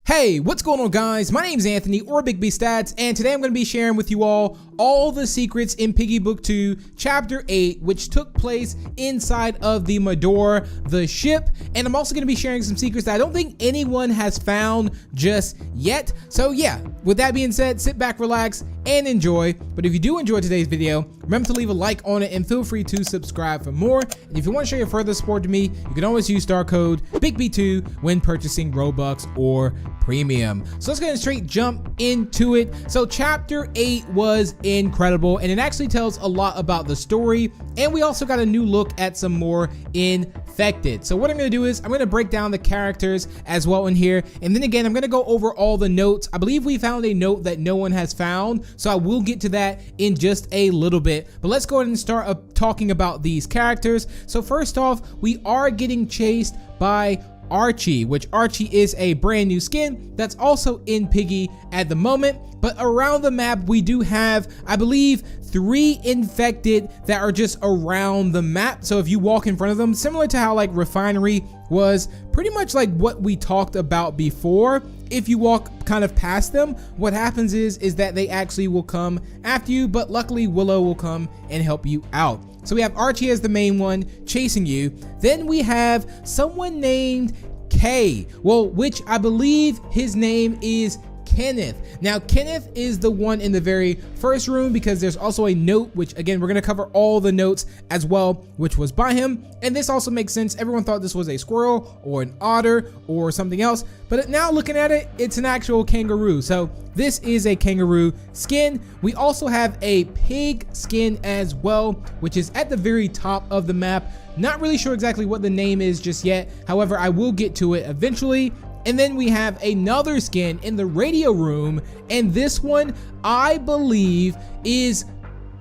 Hey, what's going on, guys? My name's Anthony, or Big B Stats, and today I'm going to be sharing with you all the secrets in Piggy Book 2 Chapter 8, which took place inside of the Medora, the ship. And I'm also going to be sharing some secrets that I don't think anyone has found just yet. So yeah, with that being said, sit back, relax, and enjoy. But if you do enjoy today's video, remember to leave a like on it and feel free to subscribe for more. And if you want to show your further support to me, you can always use star code BIGB2 when purchasing Robux or Premium. So let's go ahead and straight jump into it. So chapter 8 was incredible, and it actually tells a lot about the story, and we also got a new look at some more infected. So what I'm going to do is I'm going to break down the characters as well in here, and then again I'm going to go over all the notes. I believe we found a note that no one has found, so I will get to that in just a little bit. But let's go ahead and start talking about these characters. So first off, we are getting chased by Archie, which Archie is a brand new skin that's also in Piggy at the moment. But around the map we do have, I believe, 3 infected that are just around the map. So if you walk in front of them, similar to how like Refinery was pretty much like what we talked about before, if you walk kind of past them, what happens is that they actually will come after you, but luckily Willow will come and help you out. So we have Archie as the main one chasing you. Then we have someone named K, well, which I believe his name is Kenneth. Now Kenneth is the one in the very first room, because there's also a note, which again we're going to cover all the notes as well, which was by him. And this also makes sense. Everyone thought this was a squirrel or an otter or something else, but now looking at it, it's an actual kangaroo. So this is a kangaroo skin. We also have a pig skin as well, which is at the very top of the map. Not really sure exactly what the name is just yet, however I will get to it eventually. And then we have another skin in the radio room, and this one I believe is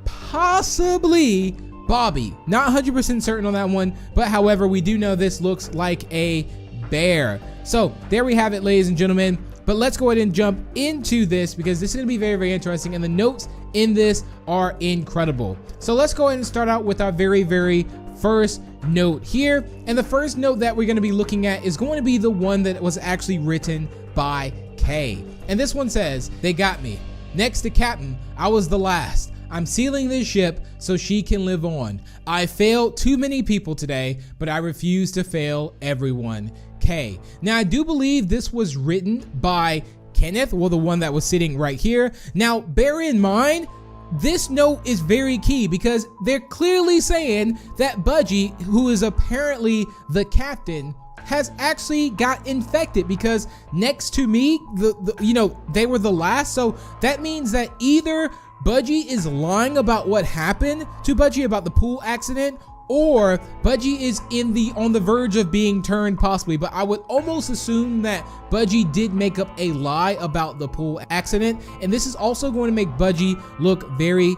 possibly Bobby. Not 100% certain on that one, but however we do know this looks like a bear. So there we have it, ladies and gentlemen. But let's go ahead and jump into this, because this is going to be very, very interesting, and the notes in this are incredible. So let's go ahead and start out with our very first note here. And the first note that we're going to be looking at is going to be the one that was actually written by Kay. And this one says, "They got me. Next to Captain, I was the last. I'm sealing this ship so she can live on. I failed too many people today, but I refuse to fail everyone. K." Now I do believe this was written by Kenneth, well, the one that was sitting right here. Now bear in mind, this note is very key, because they're clearly saying that Budgie, who is apparently the captain, has actually got infected, because next to me, they were the last. So that means that either Budgie is lying about what happened to Budgie about the pool accident, or Budgie is on the verge of being turned, possibly. But I would almost assume that Budgie did make up a lie about the pool accident, and this is also going to make Budgie look very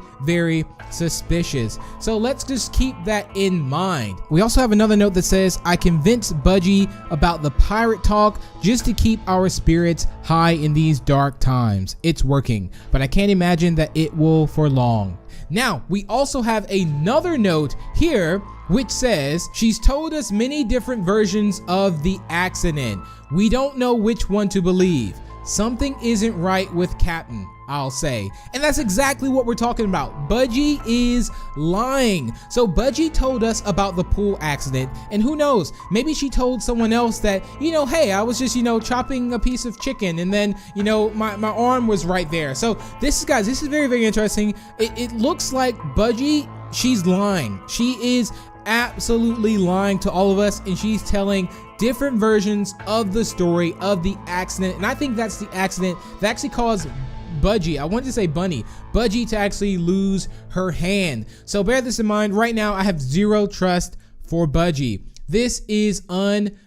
suspicious. So let's just keep that in mind. We also have another note that says, "I convinced Budgie about the pirate talk just to keep our spirits high in these dark times. It's working, but I can't imagine that it will for long." Now, we also have another note here which says, "She's told us many different versions of the accident. We don't know which one to believe. Something isn't right with Captain, I'll say." And that's exactly what we're talking about. Budgie is lying. So Budgie told us about the pool accident, and who knows, maybe she told someone else that, hey, I was just, chopping a piece of chicken, and then, my arm was right there. So this is very interesting. It looks like Budgie, she's lying. She is absolutely lying to all of us, and she's telling different versions of the story of the accident. And I think that's the accident that actually caused Budgie, I wanted to say Bunny, Budgie, to actually lose her hand. So bear this in mind. Right now I have zero trust for Budgie. This is unbelievable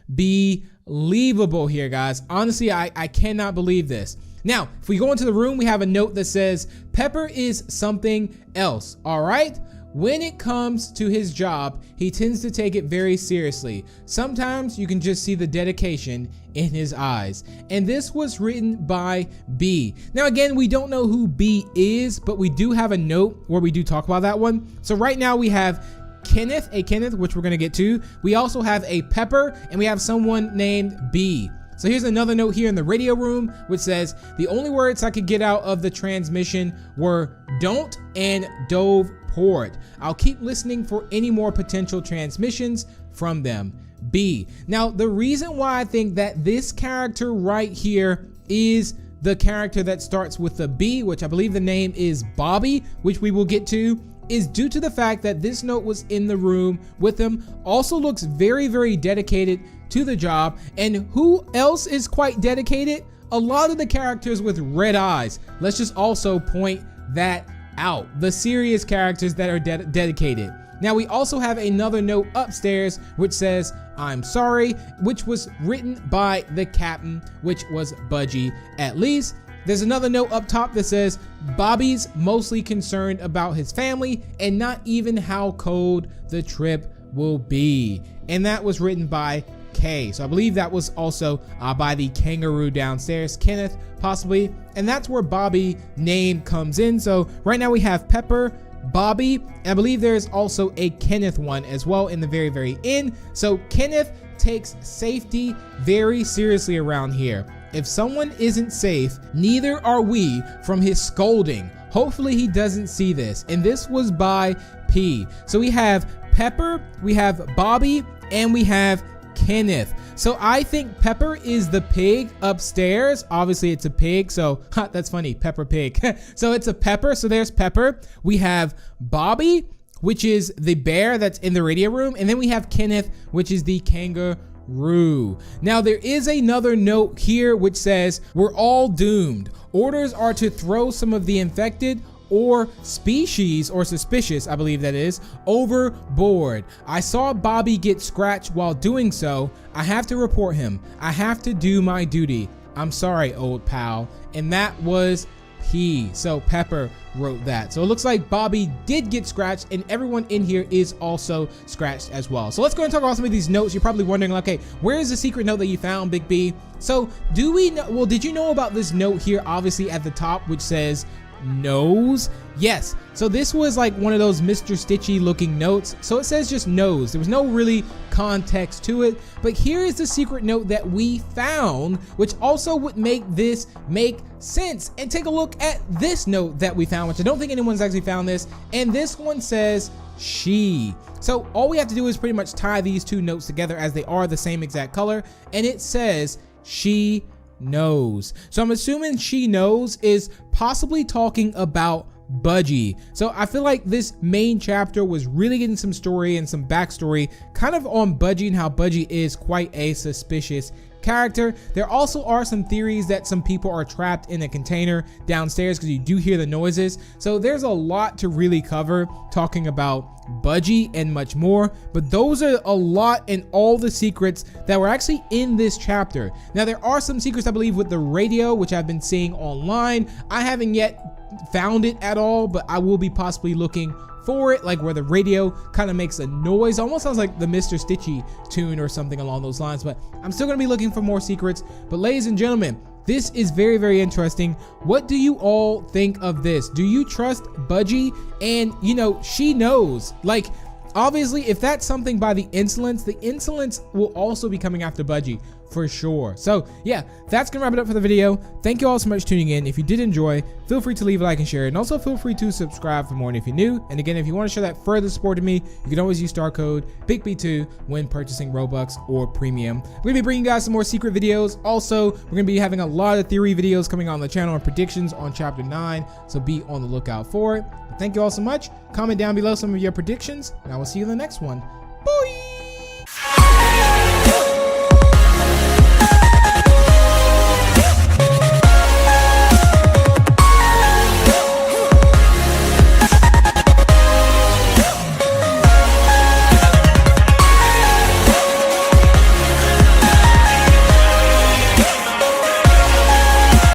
here, guys. Honestly, I cannot believe this. Now, if we go into the room, we have a note that says, "Pepper is something else, all right? When it comes to his job, he tends to take it very seriously. Sometimes you can just see the dedication in his eyes." And this was written by B. Now again, we don't know who B is, but we do have a note where we do talk about that one. So right now we have Kenneth, which we're gonna get to. We also have a Pepper, and we have someone named B. So here's another note here in the radio room, which says, the only words I could get out of the transmission were don't and dove port. I'll keep listening for any more potential transmissions from them. B. Now, the reason why I think that this character right here is the character that starts with the B, which I believe the name is Bobby, which we will get to, is due to the fact that this note was in the room with him. Also looks very, very dedicated to the job. And who else is quite dedicated? A lot of the characters with red eyes. Let's just also point that out. The serious characters that are dedicated. Now we also have another note upstairs which says, I'm sorry, which was written by the captain, which was Budgie at least. There's another note up top that says, Bobby's mostly concerned about his family and not even how cold the trip will be. And that was written by K. So I believe that was also by the kangaroo downstairs, Kenneth possibly. And that's where Bobby name comes in. So right now we have Pepper, Bobby, and I believe there's also a Kenneth one as well in the very, very end. So Kenneth takes safety very seriously around here. If someone isn't safe, neither are we from his scolding. Hopefully he doesn't see this. And this was by P. So we have Pepper, we have Bobby, and we have Kenneth. So I think Pepper is the pig upstairs. Obviously it's a pig, so that's funny, Pepper Pig. So it's a Pepper, so there's Pepper. We have Bobby, which is the bear that's in the radio room, and then we have Kenneth, which is the kangaroo. Now there is another note here which says, we're all doomed. Orders are to throw some of the infected or species or suspicious, I believe that is, overboard. I saw Bobby get scratched while doing so. I have to report him. I have to do my duty. I'm sorry, old pal. And that was P. So Pepper wrote that. So it looks like Bobby did get scratched and everyone in here is also scratched as well. So let's go and talk about some of these notes. You're probably wondering, like, okay, where is the secret note that you found, Big B? So do we know, well, did you know about this note here, obviously at the top, which says nose? Yes. So this was like one of those Mr. Stitchy looking notes. So it says just nose. There was no really context to it. But here is the secret note that we found, which also would make this make sense. And take a look at this note that we found, which I don't think anyone's actually found this. And this one says she. So all we have to do is pretty much tie these two notes together as they are the same exact color. And it says she knows. So I'm assuming she knows is possibly talking about Budgie. So I feel like this main chapter was really getting some story and some backstory kind of on Budgie and how Budgie is quite a suspicious character. There also are some theories that some people are trapped in a container downstairs because you do hear the noises. So there's a lot to really cover talking about Budgie and much more, but those are a lot and all the secrets that were actually in this chapter. Now there are some secrets I believe with the radio, which I've been seeing online. I haven't yet found it at all, but I will be possibly looking for it, like where the radio kind of makes a noise. Almost sounds like the Mr. Stitchy tune or something along those lines, but I'm still gonna be looking for more secrets. But ladies and gentlemen, this is very, very interesting. What do you all think of this? Do you trust Budgie? And you know, she knows, like, obviously if that's something by the insolence will also be coming after Budgie for sure. So yeah, that's gonna wrap it up for the video. Thank you all so much for tuning in. If you did enjoy, feel free to leave a like and share, and also feel free to subscribe for more. And if you're new, and again, if you want to show that further support to me, you can always use star code BIGB2 when purchasing Robux or Premium. We're gonna be bringing you guys some more secret videos. Also, we're gonna be having a lot of theory videos coming on the channel and predictions on chapter 9, so be on the lookout for it. Thank you all so much. Comment down below some of your predictions, and I will see you in the next one. Bye.